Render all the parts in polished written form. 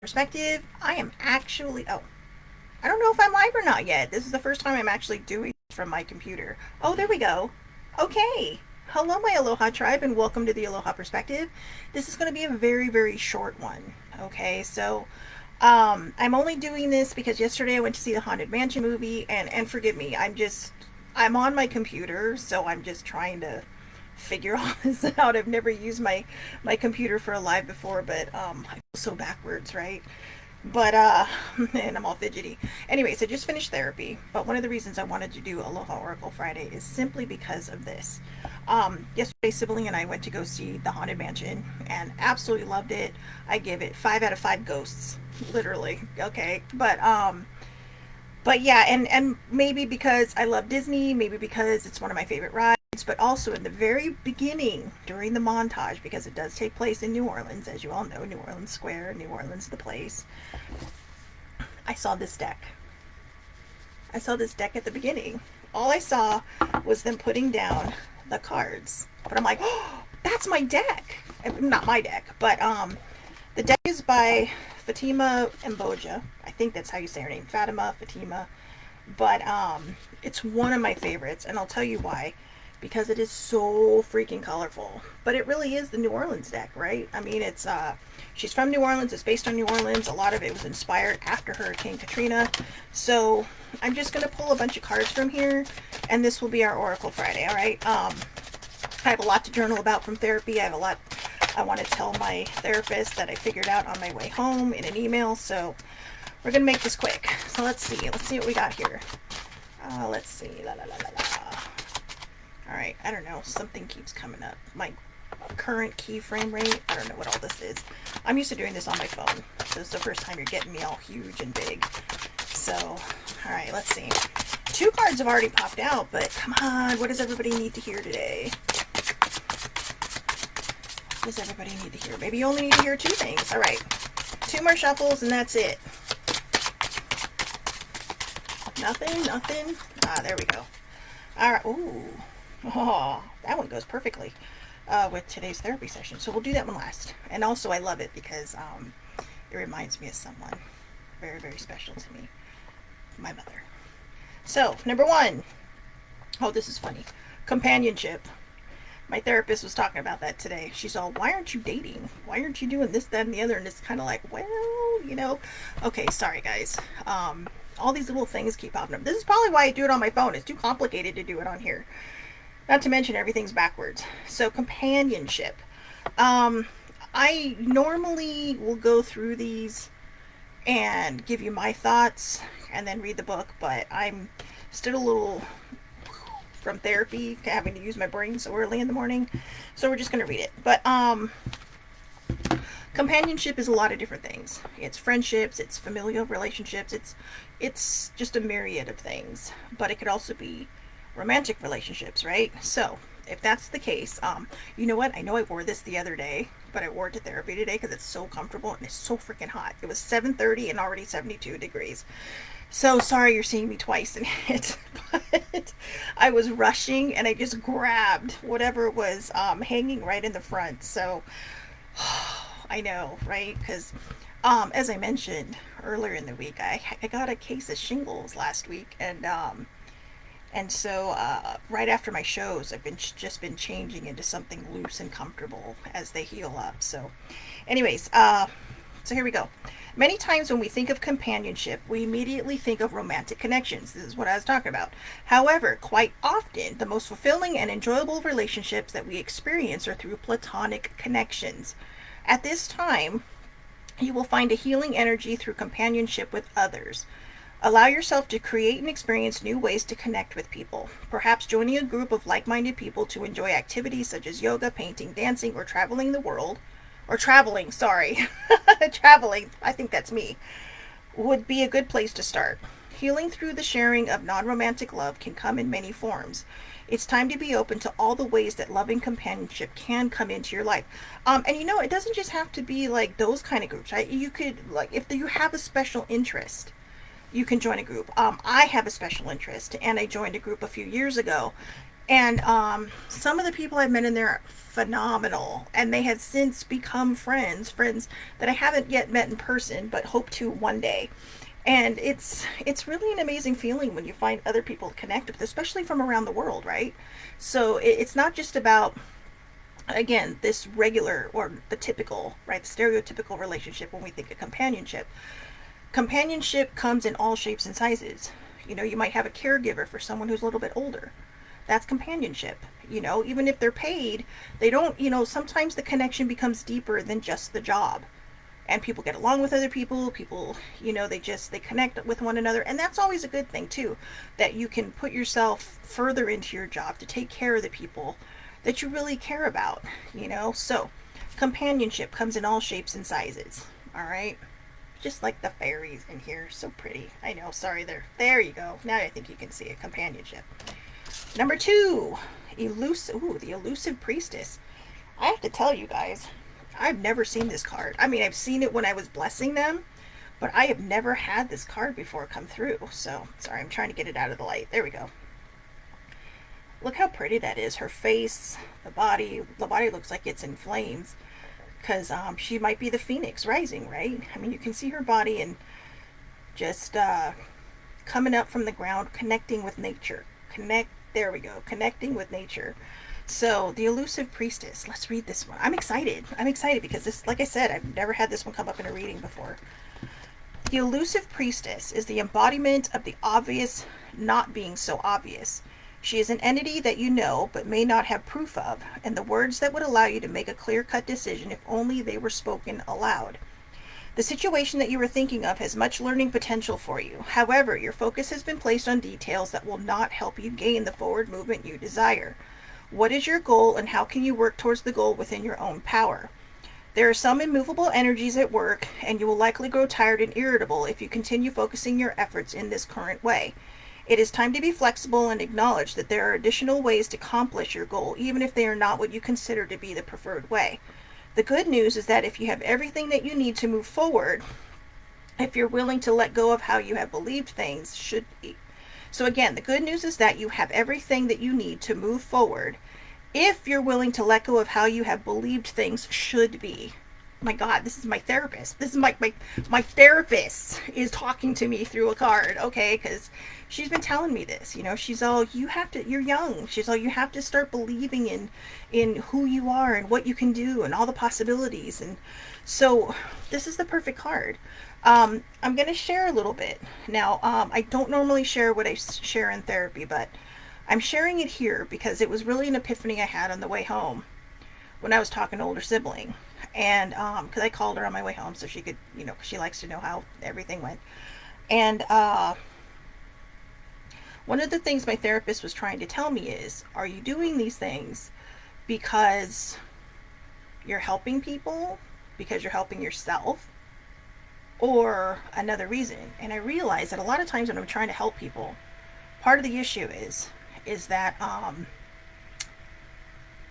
Perspective. I am actually, I don't know if I'm live or not yet. This is the first time I'm actually doing this from my computer. Oh, there we go. Okay. Hello, my Aloha tribe, and welcome to the Aloha Perspective. This is going to be a very, very short one. Okay, so I'm only doing this because yesterday I went to see the Haunted Mansion movie, and forgive me, I'm on my computer, so I'm just trying to figure all this out. I've never used my computer for a live before, but I feel so backwards, right? But and I'm all fidgety. Anyways, I just finished therapy, but one of the reasons I wanted to do Aloha Oracle Friday is simply because of this. Yesterday, Sibling and I went to go see the Haunted Mansion and absolutely loved it. I give it 5 out of 5 ghosts, literally. Okay, but yeah, and maybe because I love Disney, maybe because it's one of my favorite rides, but also in the very beginning during the montage, because it does take place in New Orleans, as you all know, New Orleans Square, New Orleans the place. I saw this deck. I saw this deck at the beginning. All I saw was them putting down the cards. But I'm like, oh, that's my deck. Not my deck, but the deck is by Fatima Mboja. I think that's how you say her name. Fatima. But it's one of my favorites, and I'll tell you why. Because it is so freaking colorful. But it really is the New Orleans deck, right? I mean, it's she's from New Orleans. It's based on New Orleans. A lot of it was inspired after Hurricane Katrina. So I'm just gonna pull a bunch of cards from here, and this will be our Oracle Friday. All right. I have a lot to journal about from therapy. I have a lot I want to tell my therapist that I figured out on my way home in an email. So we're gonna make this quick. So let's see. Let's see what we got here. Let's see. La la la la la. All right. I don't know. Something keeps coming up. My current keyframe rate. I don't know what all this is. I'm used to doing this on my phone, so it's the first time you're getting me all huge and big. So, all right. Let's see. 2 cards have already popped out, but come on. What does everybody need to hear today? What does everybody need to hear? Maybe you only need to hear 2 things. All right. 2 more shuffles, and that's it. Nothing. Ah, there we go. All right. Ooh. Oh, that one goes perfectly with today's therapy session. So we'll do that one last. And also, I love it because it reminds me of someone very, very special to me, my mother. So, number 1. Oh, this is funny. Companionship. My therapist was talking about that today. She's all, why aren't you dating? Why aren't you doing this, that, and the other? And it's kind of like, well, you know. Okay, sorry, guys. All these little things keep popping up. This is probably why I do it on my phone. It's too complicated to do it on here. Not to mention everything's backwards. So companionship. I normally will go through these and give you my thoughts and then read the book, but I'm still a little from therapy, having to use my brain so early in the morning. So we're just gonna read it. But companionship is a lot of different things. It's friendships, it's familial relationships, it's just a myriad of things. But it could also be romantic relationships, right? So if that's the case, you know what? I know I wore this the other day, but I wore it to therapy today because it's so comfortable and it's so freaking hot. It was 7:30 and already 72 degrees. So sorry you're seeing me twice in it, but I was rushing and I just grabbed whatever was hanging right in the front. So I know, right? Because as I mentioned earlier in the week, I got a case of shingles last week, and so right after my shows, I've been just been changing into something loose and comfortable as they heal up. So, anyways, so here we go. Many times when we think of companionship, we immediately think of romantic connections. This is what I was talking about. However, quite often, the most fulfilling and enjoyable relationships that we experience are through platonic connections. At this time, you will find a healing energy through companionship with others. Allow yourself to create and experience new ways to connect with people. Perhaps joining a group of like minded people to enjoy activities such as yoga, painting, dancing, or traveling the world. Or traveling, sorry. Traveling, I think that's me. Would be a good place to start. Healing through the sharing of non romantic love can come in many forms. It's time to be open to all the ways that loving companionship can come into your life. And you know, it doesn't just have to be like those kind of groups, right? You could, like, if you have a special interest, you can join a group. I have a special interest, and I joined a group a few years ago, And some of the people I've met in there are phenomenal, and they have since become friends that I haven't yet met in person, but hope to one day. And it's really an amazing feeling when you find other people to connect with, especially from around the world, right? So it's not just about, again, this regular or the typical, right, the stereotypical relationship when we think of companionship. Companionship comes in all shapes and sizes. You know, you might have a caregiver for someone who's a little bit older. That's companionship. You know, even if they're paid, they don't, you know, sometimes the connection becomes deeper than just the job. And people get along with other people, you know, they connect with one another. And that's always a good thing, too, that you can put yourself further into your job to take care of the people that you really care about, you know. So, companionship comes in all shapes and sizes, all right? Just like the fairies in here. So pretty. I know. Sorry. There you go. Now I think you can see it. Companionship. Number 2. The elusive priestess. I have to tell you guys, I've never seen this card. I mean, I've seen it when I was blessing them, but I have never had this card before come through. So, sorry. I'm trying to get it out of the light. There we go. Look how pretty that is. Her face, the body. The body looks like it's in flames, because she might be the phoenix rising, right? I mean, you can see her body and just coming up from the ground, connecting with nature. There we go, connecting with nature. So, the elusive priestess. Let's read this one. I'm excited. I'm excited because this, like I said, I've never had this one come up in a reading before. The elusive priestess is the embodiment of the obvious not being so obvious. She is an entity that you know but may not have proof of, and the words that would allow you to make a clear-cut decision if only they were spoken aloud. The situation that you were thinking of has much learning potential for you. However, your focus has been placed on details that will not help you gain the forward movement you desire. What is your goal, and how can you work towards the goal within your own power? There are some immovable energies at work, and you will likely grow tired and irritable if you continue focusing your efforts in this current way. It is time to be flexible and acknowledge that there are additional ways to accomplish your goal, even if they are not what you consider to be the preferred way. The good news is that if you have everything that you need to move forward, if you're willing to let go of how you have believed things should be. So again, the good news is that you have everything that you need to move forward if you're willing to let go of how you have believed things should be. My God, this is my therapist. This is my therapist is talking to me through a card, okay? Because she's been telling me this. You know, she's all, you're young. She's all, you have to start believing in who you are and what you can do and all the possibilities. And so this is the perfect card. I'm going to share a little bit. Now, I don't normally share what I share in therapy, but I'm sharing it here because it was really an epiphany I had on the way home when I was talking to an older sibling. And because I called her on my way home so she could, you know, 'cause she likes to know how everything went. And one of the things my therapist was trying to tell me is, are you doing these things because you're helping people, because you're helping yourself, or another reason? And I realized that a lot of times when I'm trying to help people, part of the issue is that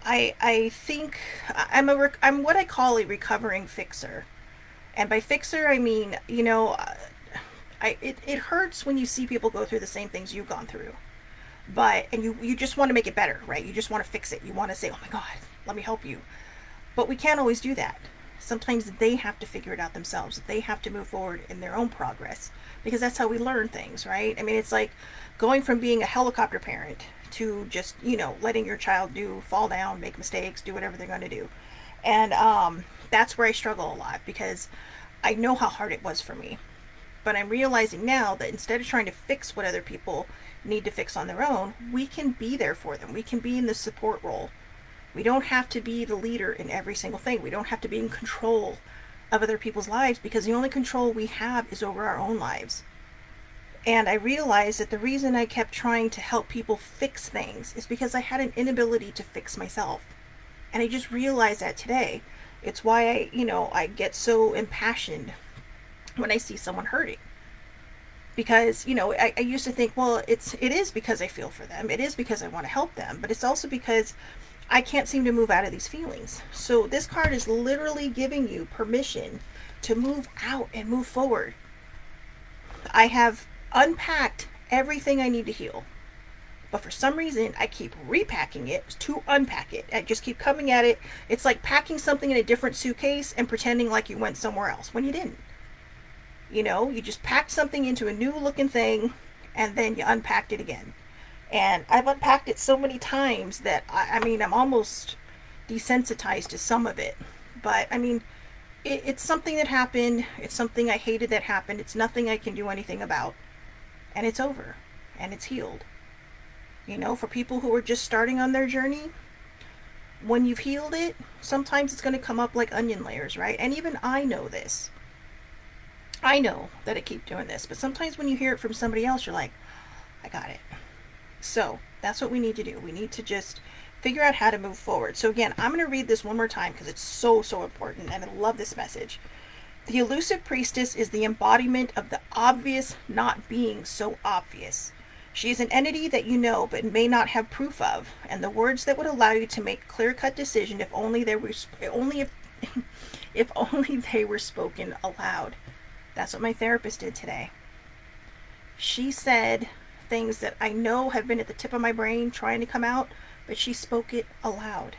I think I'm what I call a recovering fixer, and by fixer I mean, you know, it hurts when you see people go through the same things you've gone through, but and you just want to make it better, right? You just want to fix it. You want to say, oh my God, let me help you, but we can't always do that. Sometimes they have to figure it out themselves. They have to move forward in their own progress because that's how we learn things, right? I mean, it's like going from being a helicopter parent to just, you know, letting your child fall down, make mistakes, do whatever they're going to do. And that's where I struggle a lot because I know how hard it was for me. But I'm realizing now that instead of trying to fix what other people need to fix on their own, we can be there for them. We can be in the support role. We don't have to be the leader in every single thing. We don't have to be in control of other people's lives because the only control we have is over our own lives. And I realized that the reason I kept trying to help people fix things is because I had an inability to fix myself. And I just realized that today. It's why I get so impassioned when I see someone hurting. Because, I used to think, well, it is because I feel for them. It is because I want to help them. But it's also because I can't seem to move out of these feelings. So this card is literally giving you permission to move out and move forward. I have unpacked everything I need to heal. But for some reason, I keep repacking it to unpack it. I just keep coming at it. It's like packing something in a different suitcase and pretending like you went somewhere else when you didn't. You know, you just packed something into a new looking thing and then you unpacked it again. And I've unpacked it so many times that I mean, I'm almost desensitized to some of it. But I mean, it's something that happened. It's something I hated that happened. It's nothing I can do anything about. And it's over. And it's healed. You know, for people who are just starting on their journey, when you've healed it, sometimes it's going to come up like onion layers, right? And even I know this. I know that I keep doing this. But sometimes when you hear it from somebody else, you're like, I got it. So that's what we need to do. We need to just figure out how to move forward. So again, I'm going to read this one more time because it's so, so important. And I love this message. The elusive priestess is the embodiment of the obvious not being so obvious. She is an entity that you know but may not have proof of, and the words that would allow you to make a clear-cut decision if only they were if only they were spoken aloud. That's what my therapist did today. She said things that I know have been at the tip of my brain trying to come out, but she spoke it aloud.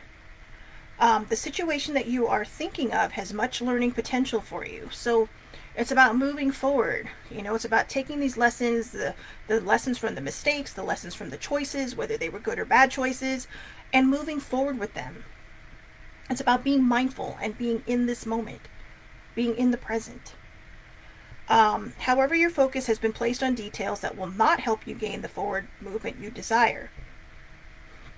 The situation that you are thinking of has much learning potential for you. So it's about moving forward. You know, it's about taking these lessons, the lessons from the mistakes, the lessons from the choices, whether they were good or bad choices, and moving forward with them. It's about being mindful and being in this moment, being in the present. However, your focus has been placed on details that will not help you gain the forward movement you desire.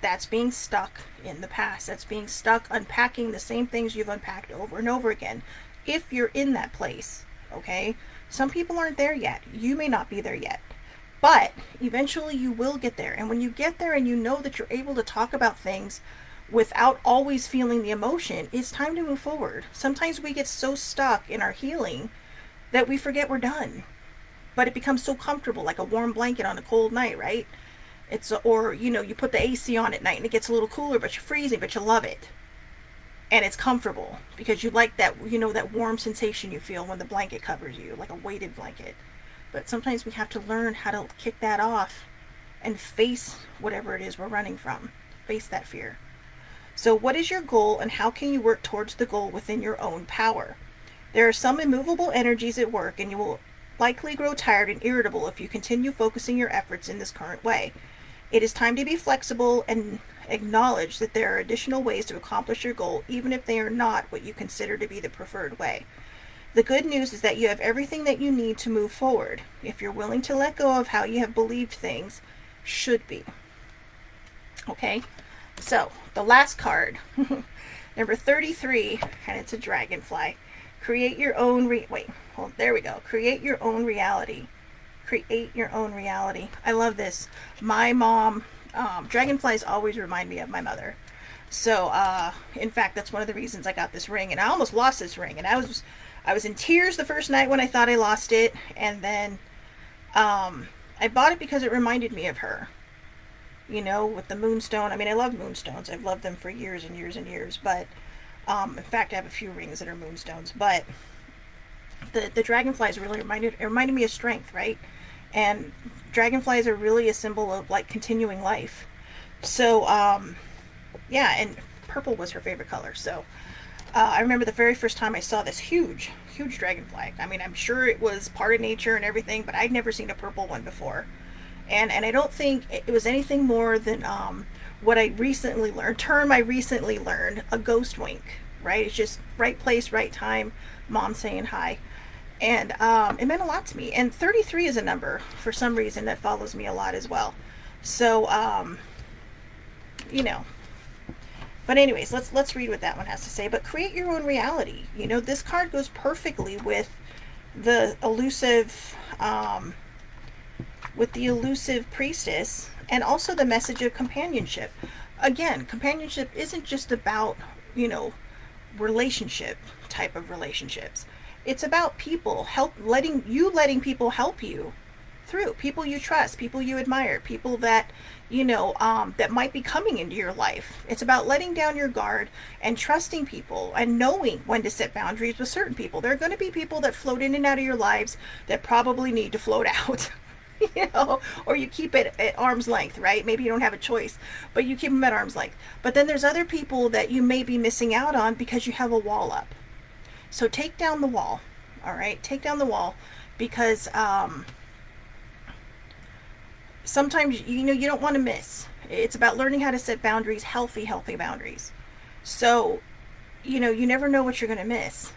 That's being stuck in the past. That's being stuck unpacking the same things you've unpacked over and over again. If you're in that place, okay? Some people aren't there yet. You may not be there yet. But eventually you will get there. And when you get there and you know that you're able to talk about things without always feeling the emotion, it's time to move forward. Sometimes we get so stuck in our healing that we forget we're done. But it becomes so comfortable, like a warm blanket on a cold night, right? Or, you know, you put the AC on at night and it gets a little cooler, but you're freezing, but you love it. And it's comfortable because you like that, you know, that warm sensation you feel when the blanket covers you, like a weighted blanket. But sometimes we have to learn how to kick that off and face whatever it is we're running from. Face that fear. So what is your goal and how can you work towards the goal within your own power? There are some immovable energies at work and you will likely grow tired and irritable if you continue focusing your efforts in this current way. It is time to be flexible and acknowledge that there are additional ways to accomplish your goal, even if they are not what you consider to be the preferred way. The good news is that you have everything that you need to move forward, if you're willing to let go of how you have believed things should be. Okay, so the last card, number 33, and it's a dragonfly. Create your own there we go. Create your own reality. Create your own reality. I love this. My mom, dragonflies always remind me of my mother. So, in fact, that's one of the reasons I got this ring. And I almost lost this ring. And I was in tears the first night when I thought I lost it. And then I bought it because it reminded me of her. You know, with the moonstone. I mean, I love moonstones. I've loved them for years and years and years. But, in fact, I have a few rings that are moonstones. But the dragonflies really reminded me of strength, right? And dragonflies are really a symbol of like continuing life. So yeah, and purple was her favorite color. So I remember the very first time I saw this huge dragonfly. I mean, I'm sure it was part of nature and everything, but I'd never seen a purple one before. And I don't think it was anything more than what I recently learned, a ghost wink, right? It's just right place, right time, mom saying hi. And it meant a lot to me. And 33 is a number for some reason that follows me a lot as well. So, you know. But anyways, let's read what that one has to say. But create your own reality. You know, this card goes perfectly with the elusive priestess and also the message of companionship. Again, companionship isn't just about, you know, relationship type of relationships. It's about people letting people help you through, people you trust, people you admire, people that, you know, that might be coming into your life. It's about letting down your guard and trusting people and knowing when to set boundaries with certain people. There are going to be people that float in and out of your lives that probably need to float out. or you keep it at arm's length, right? Maybe you don't have a choice, but you keep them at arm's length. But then there's other people that you may be missing out on because you have a wall up. So take down the wall, all right? Take down the wall because sometimes you don't want to miss. It's about learning how to set boundaries, healthy boundaries. So you never know what you're going to miss,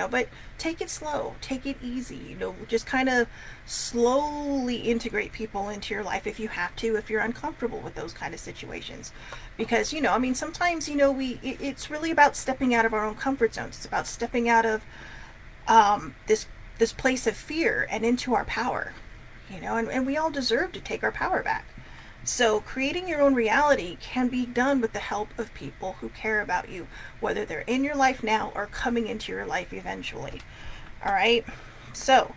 but take it slow, take it easy, just kind of slowly integrate people into your life if you have to, if you're uncomfortable with those kind of situations. Because, I mean, sometimes, it's really about stepping out of our own comfort zones. It's about stepping out of this place of fear and into our power, and we all deserve to take our power back. So, creating your own reality can be done with the help of people who care about you, whether they're in your life now or coming into your life eventually. All right? So,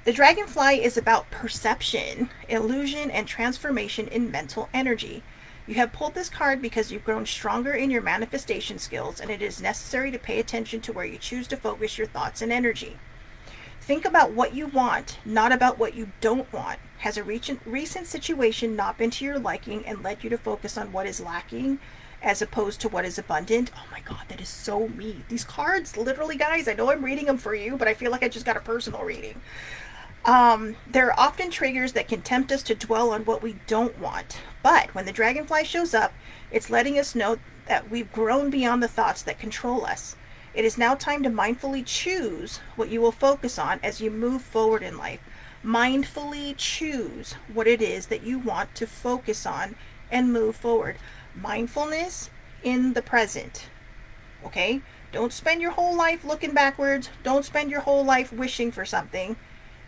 the dragonfly is about perception, illusion, and transformation in mental energy. You have pulled this card because you've grown stronger in your manifestation skills, and it is necessary to pay attention to where you choose to focus your thoughts and energy. Think about what you want, not about what you don't want. Has a recent situation not been to your liking and led you to focus on what is lacking as opposed to what is abundant? Oh my god, that is so me. These cards, literally, guys, I know I'm reading them for you, but I feel like I just got a personal reading. There are often triggers that can tempt us to dwell on what we don't want. But when the dragonfly shows up, it's letting us know that we've grown beyond the thoughts that control us. It is now time to mindfully choose what you will focus on as you move forward in life. Mindfully choose what it is that you want to focus on and move forward. Mindfulness in the present. Okay? Don't spend your whole life looking backwards. Don't spend your whole life wishing for something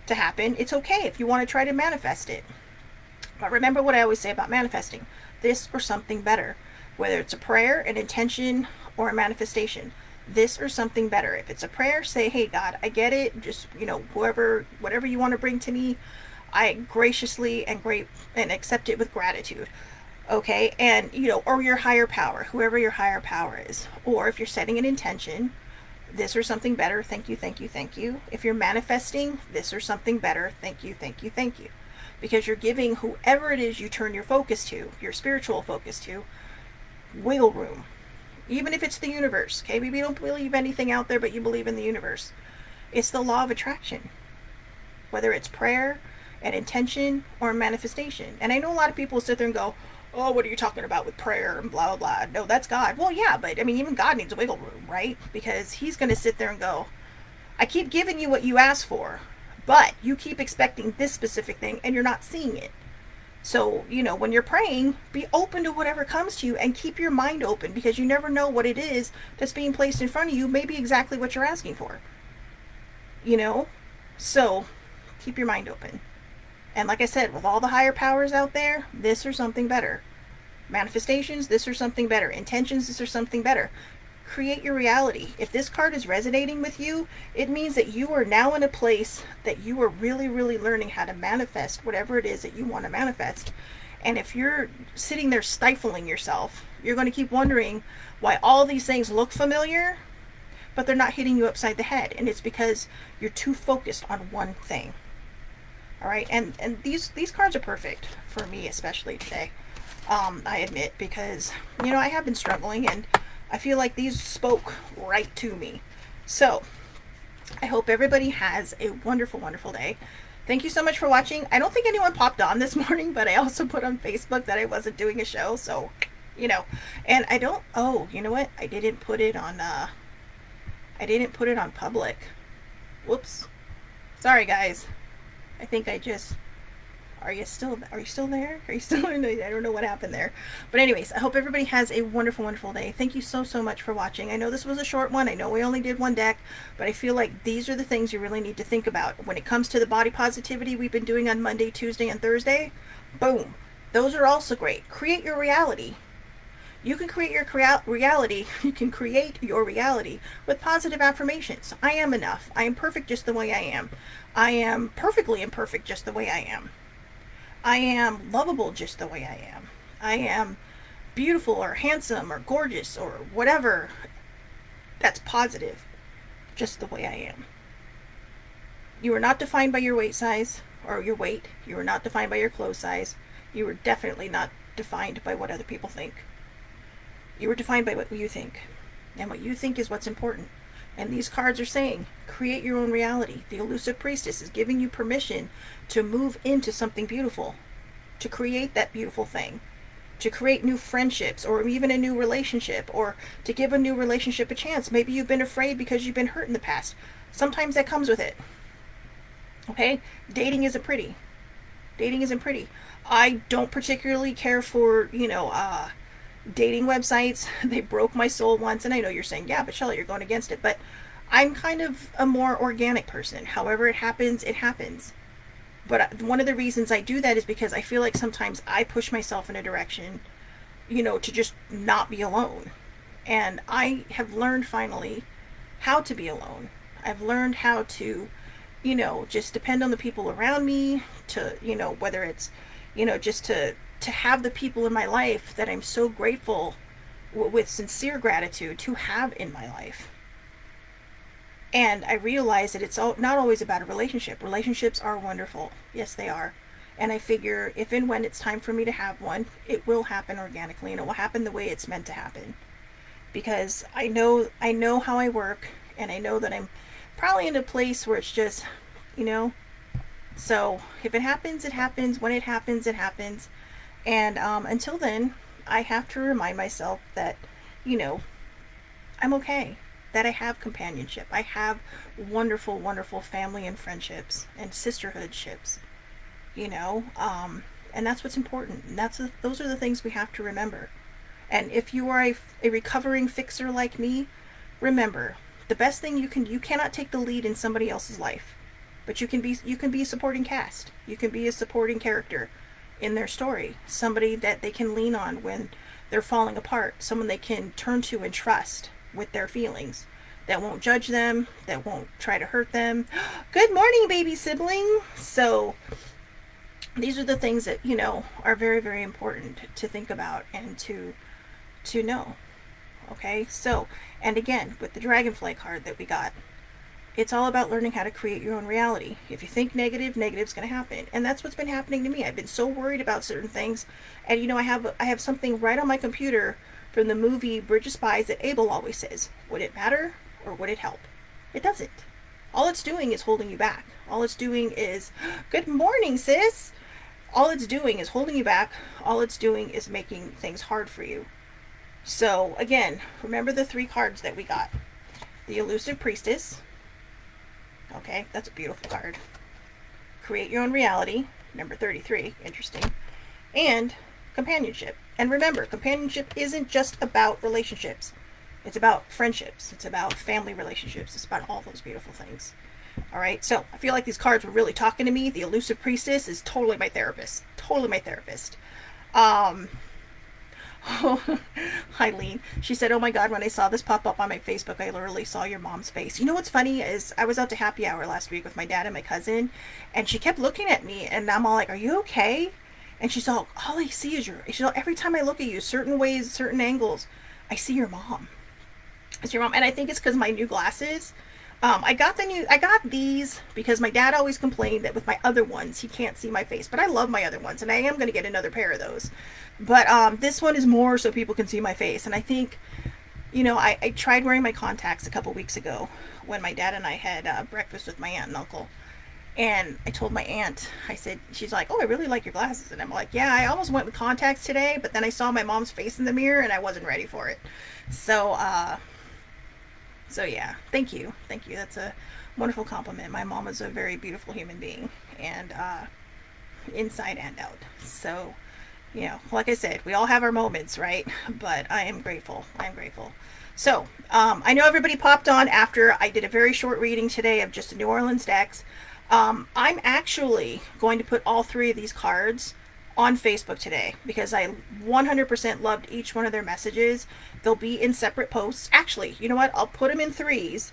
to happen. It's okay if you want to try to manifest it. But remember what I always say about manifesting. This or something better. Whether it's a prayer, an intention, or a manifestation. This or something better. If it's a prayer, say, hey God, I get it. Just, whatever you want to bring to me, I graciously and accept it with gratitude. Okay? And, or your higher power, whoever your higher power is. Or if you're setting an intention, this or something better, thank you, thank you, thank you. If you're manifesting, this or something better, thank you, thank you, thank you. Because you're giving whoever it is you turn your focus to, your spiritual focus to, wiggle room. Even if it's the universe, okay? Maybe you don't believe anything out there, but you believe in the universe. It's the law of attraction. Whether it's prayer, an intention, or a manifestation. And I know a lot of people sit there and go, oh, what are you talking about with prayer and blah, blah, blah. No, that's God. Well, yeah, but I mean, even God needs a wiggle room, right? Because he's going to sit there and go, I keep giving you what you asked for, but you keep expecting this specific thing and you're not seeing it. So, when you're praying, be open to whatever comes to you and keep your mind open because you never know what it is that's being placed in front of you, maybe exactly what you're asking for. So keep your mind open. And like I said, with all the higher powers out there, this or something better. Manifestations, this or something better. Intentions, this or something better. Create your reality. If this card is resonating with you, it means that you are now in a place that you are really, really learning how to manifest whatever it is that you want to manifest. And if you're sitting there stifling yourself, you're going to keep wondering why all these things look familiar, but they're not hitting you upside the head. And it's because you're too focused on one thing. All right, and these cards are perfect for me, especially today. I admit, because I have been struggling, and I feel like these spoke right to me. So I hope everybody has a wonderful, wonderful day. Thank you so much for watching. I don't think anyone popped on this morning, but I also put on Facebook that I wasn't doing a show, so and I don't. Oh, you know what? I didn't put it on. I didn't put it on public. Whoops. Sorry, guys. I think I just... Are you still there? Are you still in the... I don't know what happened there. But anyways, I hope everybody has a wonderful, wonderful day. Thank you so, so much for watching. I know this was a short one. I know we only did one deck, but I feel like these are the things you really need to think about. When it comes to the body positivity we've been doing on Monday, Tuesday, and Thursday, boom. Those are also great. Create your reality. You can create your reality. You can create your reality with positive affirmations. I am enough. I am perfect just the way I am. I am perfectly imperfect just the way I am. I am lovable just the way I am. I am beautiful or handsome or gorgeous or whatever that's positive just the way I am. You are not defined by your weight size. or your weight. You are not defined by your clothes size. You are definitely not defined by what other people think. You are defined by what you think. And what you think is what's important. And these cards are saying, create your own reality. The elusive priestess is giving you permission to move into something beautiful, to create that beautiful thing, to create new friendships or even a new relationship, or to give a new relationship a chance. Maybe you've been afraid because you've been hurt in the past. Sometimes that comes with it. Okay? Dating isn't pretty. Dating isn't pretty. I don't particularly care for, dating websites. They broke my soul once, and I know you're saying, yeah, but Shelly, you're going against it. But I'm kind of a more organic person. However it happens, it happens. But one of the reasons I do that is because I feel like sometimes I push myself in a direction, to just not be alone. And I have learned finally how to be alone. I've learned how to, just depend on the people around me, to, whether it's, just to have the people in my life that I'm so grateful, with sincere gratitude, to have in my life. And I realize that it's not always about a relationship. Relationships are wonderful. Yes, they are. And I figure if and when it's time for me to have one, it will happen organically, and it will happen the way it's meant to happen. Because I know how I work, and I know that I'm probably in a place where it's just, you know, so if it happens, it happens. When it happens, it happens. And until then, I have to remind myself that, you know, I'm okay. That I have companionship. I have wonderful, wonderful family and friendships and sisterhoodships. You know, and that's what's important. And those are the things we have to remember. And if you are a recovering fixer like me, remember the best thing you cannot take the lead in somebody else's life, but you can be a supporting cast. You can be a supporting character in their story. Somebody that they can lean on when they're falling apart. Someone they can turn to and trust with their feelings, that won't judge them, that won't try to hurt them. Good morning, baby sibling. So these are the things that, are very, very important to think about and to know. Okay? So, and again, with the dragonfly card that we got, it's all about learning how to create your own reality. If you think negative, negative's going to happen. And that's what's been happening to me. I've been so worried about certain things. And I have something right on my computer from the movie Bridge of Spies that Abel always says, would it matter or would it help? It doesn't. All it's doing is holding you back. All it's doing is, good morning, sis. All it's doing is holding you back. All it's doing is making things hard for you. So again, remember the 3 cards that we got. The elusive priestess. Okay, that's a beautiful card. Create your own reality. Number 33. Interesting. And companionship. And remember, companionship isn't just about relationships. It's about friendships. It's about family relationships. It's about all those beautiful things. All right, so I feel like these cards were really talking to me. The elusive priestess is totally my therapist. Totally my therapist. Eileen, she said, oh my god, when I saw this pop up on my Facebook, I literally saw your mom's face. You know what's funny is I was out to happy hour last week with my dad and my cousin, and she kept looking at me, and I'm all like, are you okay? And she's all I see is every time I look at you, certain ways, certain angles, I see your mom. It's your mom. And I think it's because my new glasses. I got these because my dad always complained that with my other ones he can't see my face, but I love my other ones, and I am going to get another pair of those. But this one is more so people can see my face, and I think, I tried wearing my contacts a couple weeks ago when my dad and I had breakfast with my aunt and uncle, and I told my aunt, I said, she's like, oh, I really like your glasses, and I'm like, yeah, I almost went with contacts today, but then I saw my mom's face in the mirror and I wasn't ready for it. So yeah, thank you. That's a wonderful compliment. My mom is a very beautiful human being, and inside and out. So, like I said, we all have our moments, right? But I am grateful. So, I know everybody popped on after I did a very short reading today of just the New Orleans decks. I'm actually going to put all 3 of these cards on Facebook today because I 100% loved each one of their messages. They'll be in separate posts. Actually, you know what? I'll put them in 3s.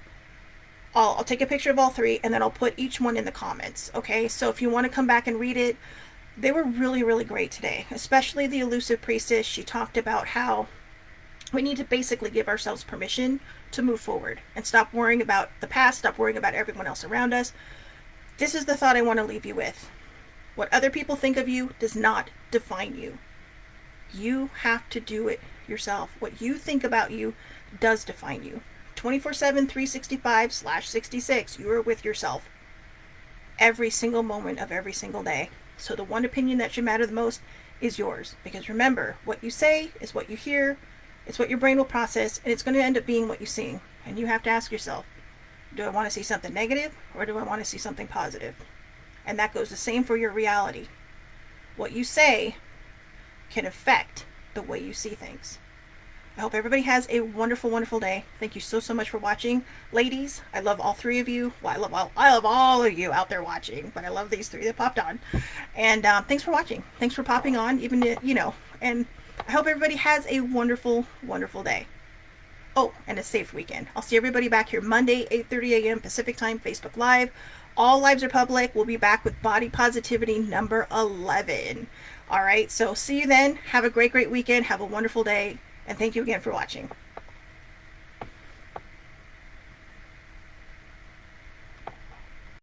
I'll take a picture of all 3 and then I'll put each one in the comments. Okay, so if you want to come back and read it, they were really, really great today, especially the elusive priestess. She talked about how we need to basically give ourselves permission to move forward and stop worrying about the past, stop worrying about everyone else around us. This is the thought I want to leave you with. What other people think of you does not define you. You have to do it yourself. What you think about you does define you. 24/7, 365/66. You are with yourself every single moment of every single day. So the one opinion that should matter the most is yours. Because remember, what you say is what you hear, it's what your brain will process, and it's going to end up being what you see. And you have to ask yourself, do I want to see something negative or do I want to see something positive? And that goes the same for your reality. What you say can affect the way you see things. I hope everybody has a wonderful, wonderful day. Thank you so, so much for watching. Ladies, I love all three of you. Well, I love all of you out there watching, but I love these three that popped on. And thanks for watching. Thanks for popping on, even, and I hope everybody has a wonderful, wonderful day. Oh, and a safe weekend. I'll see everybody back here Monday, 8:30 a.m. Pacific Time, Facebook Live. All lives are public. We'll be back with Body Positivity number 11. All right, so see you then. Have a great, great weekend. Have a wonderful day. And thank you again for watching.